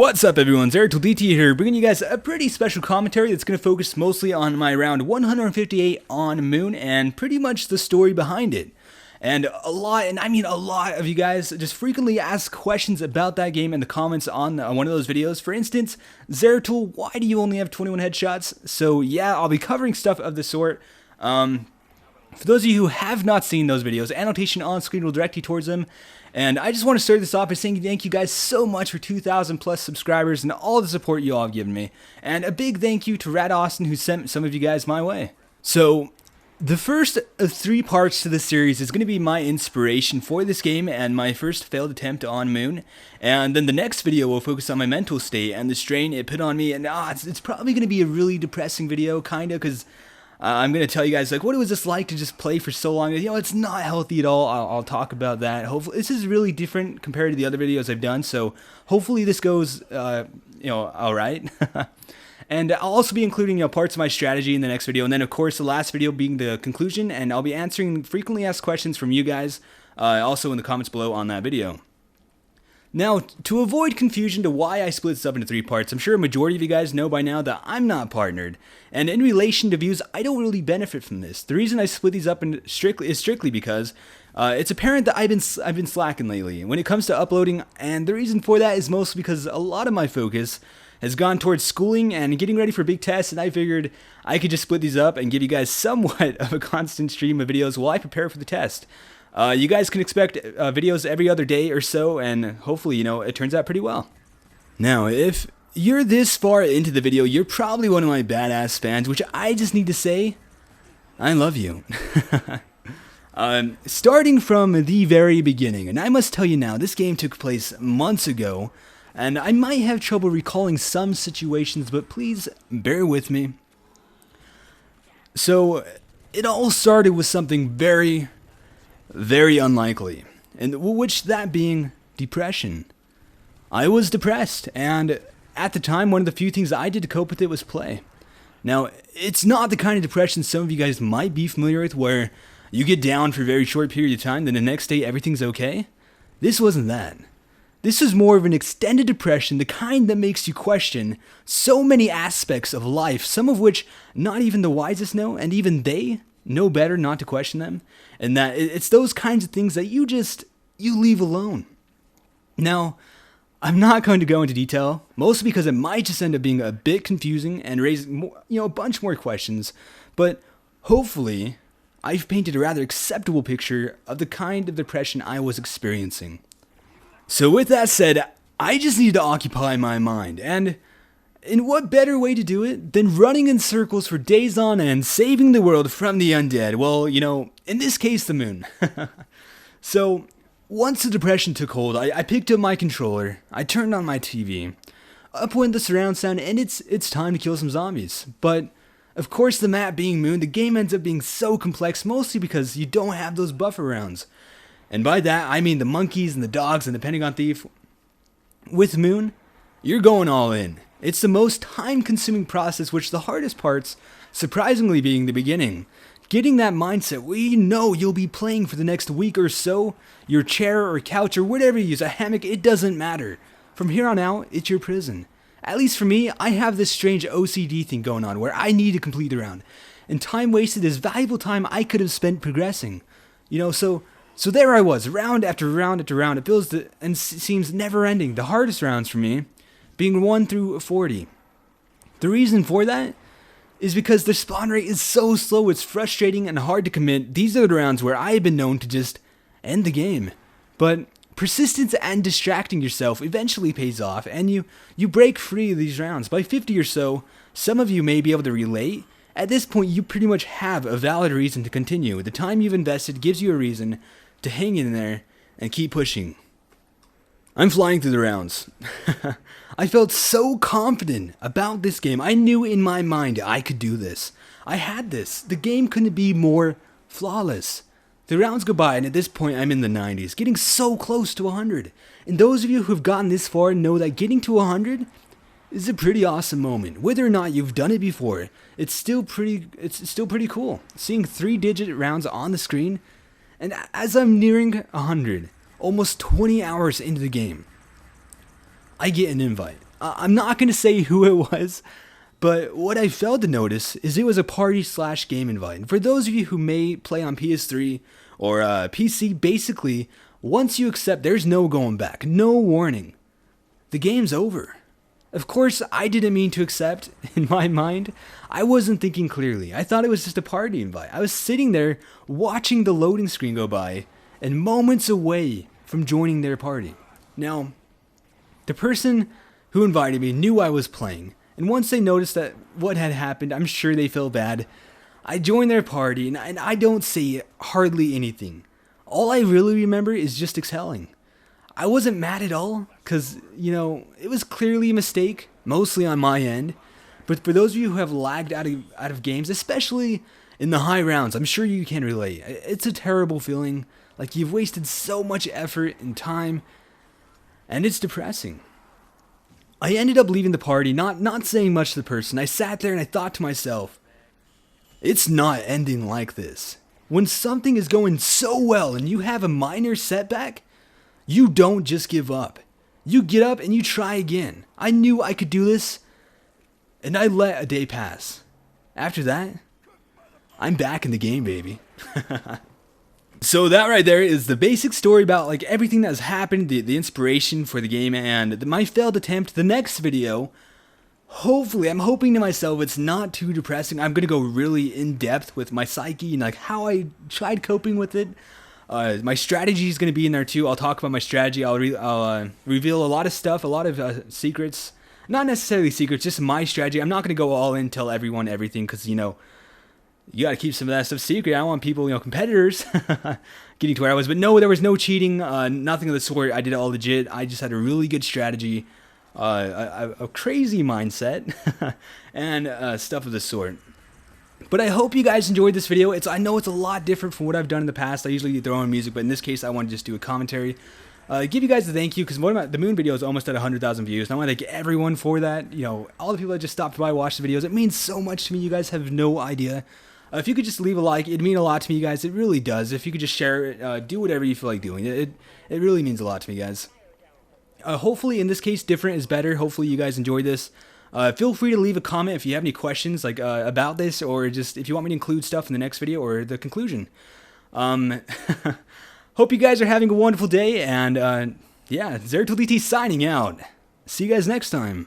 What's up everyone, Zeratul DT here, bringing you guys a pretty special commentary that's going to focus mostly on my round 158 on Moon and pretty much the story behind it. And a lot of you guys just frequently ask questions about that game in the comments on one of those videos. For instance, Zeratul, why do you only have 21 headshots? So yeah, I'll be covering stuff of the sort. For those of you who have not seen those videos, annotation on screen will direct you towards them. And I just want to start this off by saying thank you guys so much for 2,000 plus subscribers and all the support you all have given me. And a big thank you to Rad Austin who sent some of you guys my way. So, the first of 3 parts to this series is going to be my inspiration for this game and my first failed attempt on Moon. And then the next video will focus on my mental state and the strain it put on me. And it's probably going to be a really depressing video, kinda, because I'm going to tell you guys, like, what was this like to just play for so long? You know, it's not healthy at all. I'll talk about that. Hopefully, this is really different compared to the other videos I've done, so hopefully this goes, alright. And I'll also be including, parts of my strategy in the next video, and then, of course, the last video being the conclusion, and I'll be answering frequently asked questions from you guys, also in the comments below on that video. Now, to avoid confusion to why I split this up into 3 parts, I'm sure a majority of you guys know by now that I'm not partnered, and in relation to views, I don't really benefit from this. The reason I split these up is strictly because it's apparent that I've been slacking lately when it comes to uploading, and the reason for that is mostly because a lot of my focus has gone towards schooling and getting ready for big tests, and I figured I could just split these up and give you guys somewhat of a constant stream of videos while I prepare for the test. You guys can expect videos every other day or so, and hopefully, it turns out pretty well. Now, if you're this far into the video, you're probably one of my badass fans, which I just need to say, I love you. Starting from the very beginning, and I must tell you now, this game took place months ago, and I might have trouble recalling some situations, but please bear with me. So, it all started with something very unlikely, and which that being depression. I was depressed, and at the time, one of the few things I did to cope with it was play. Now, it's not the kind of depression some of you guys might be familiar with, where you get down for a very short period of time, then the next day everything's okay. This wasn't that. This was more of an extended depression, the kind that makes you question so many aspects of life, some of which not even the wisest know, and even they know better not to question them, and that it's those kinds of things that you leave alone. Now, I'm not going to go into detail, mostly because it might just end up being a bit confusing and raise more, a bunch more questions, but hopefully I've painted a rather acceptable picture of the kind of depression I was experiencing. So with that said, I just need to occupy my mind, and in what better way to do it than running in circles for days on end, saving the world from the undead? Well, in this case, the moon. So, once the depression took hold, I picked up my controller, I turned on my TV, up went the surround sound, and it's time to kill some zombies. But, of course, the map being Moon, the game ends up being so complex, mostly because you don't have those buffer rounds. And by that, I mean the monkeys and the dogs and the Pentagon Thief. With Moon, you're going all in. It's the most time-consuming process, which the hardest parts, surprisingly, being the beginning. Getting that mindset where you know you'll be playing for the next week or so, your chair or couch or whatever you use, a hammock, it doesn't matter. From here on out, it's your prison. At least for me, I have this strange OCD thing going on where I need to complete the round. And time wasted is valuable time I could have spent progressing. So there I was, round after round after round. It feels and seems never-ending. The hardest rounds for me being 1 through 40. The reason for that is because the spawn rate is so slow, it's frustrating and hard to commit. These are the rounds where I have been known to just end the game. But persistence and distracting yourself eventually pays off, and you break free of these rounds. By 50 or so, some of you may be able to relate. At this point, you pretty much have a valid reason to continue. The time you've invested gives you a reason to hang in there and keep pushing. I'm flying through the rounds. I felt so confident about this game. I knew in my mind I could do this. I had this. The game couldn't be more flawless. The rounds go by, and at this point I'm in the 90s, getting so close to 100. And those of you who have gotten this far know that getting to 100 is a pretty awesome moment. Whether or not you've done it before, it's still pretty cool. Seeing 3-digit rounds on the screen, and as I'm nearing 100, almost 20 hours into the game, I get an invite. I'm not going to say who it was, but what I failed to notice is it was a party/game invite. And for those of you who may play on PS3 or PC, basically, once you accept, there's no going back, no warning. The game's over. Of course, I didn't mean to accept. In my mind, I wasn't thinking clearly. I thought it was just a party invite. I was sitting there watching the loading screen go by and moments away from joining their party. Now, the person who invited me knew I was playing, and once they noticed that what had happened, I'm sure they felt bad. I joined their party, and I don't say hardly anything. All I really remember is just exhaling. I wasn't mad at all, because, it was clearly a mistake, mostly on my end. But for those of you who have lagged out of games, especially in the high rounds, I'm sure you can relate. It's a terrible feeling, like you've wasted so much effort and time, and it's depressing. I ended up leaving the party, not saying much to the person. I sat there and I thought to myself, it's not ending like this. When something is going so well and you have a minor setback, you don't just give up. You get up and you try again. I knew I could do this, and I let a day pass. After that, I'm back in the game, baby. So that right there is the basic story about like everything that's happened, the inspiration for the game, and my failed attempt. The next video, hopefully, I'm hoping to myself it's not too depressing. I'm gonna go really in depth with my psyche and like how I tried coping with it. My strategy is gonna be in there too. I'll talk about my strategy. I'll reveal a lot of stuff, a lot of secrets. Not necessarily secrets, just my strategy. I'm not gonna go all in, tell everyone everything, because you gotta keep some of that stuff secret. I don't want people, competitors, getting to where I was. But no, there was no cheating, nothing of the sort. I did it all legit. I just had a really good strategy, a crazy mindset, and stuff of the sort. But I hope you guys enjoyed this video. I know it's a lot different from what I've done in the past. I usually throw in music, but in this case, I want to just do a commentary. Give you guys a thank you, because the Moon video is almost at 100,000 views. And I want to thank everyone for that. All the people that just stopped by, watched the videos. It means so much to me. You guys have no idea. If you could just leave a like, it'd mean a lot to me, you guys. It really does. If you could just share it, do whatever you feel like doing. It really means a lot to me, guys. Hopefully, in this case, different is better. Hopefully, you guys enjoyed this. Feel free to leave a comment if you have any questions about this, or just if you want me to include stuff in the next video or the conclusion. Hope you guys are having a wonderful day, and yeah, TheZeratulDT signing out. See you guys next time.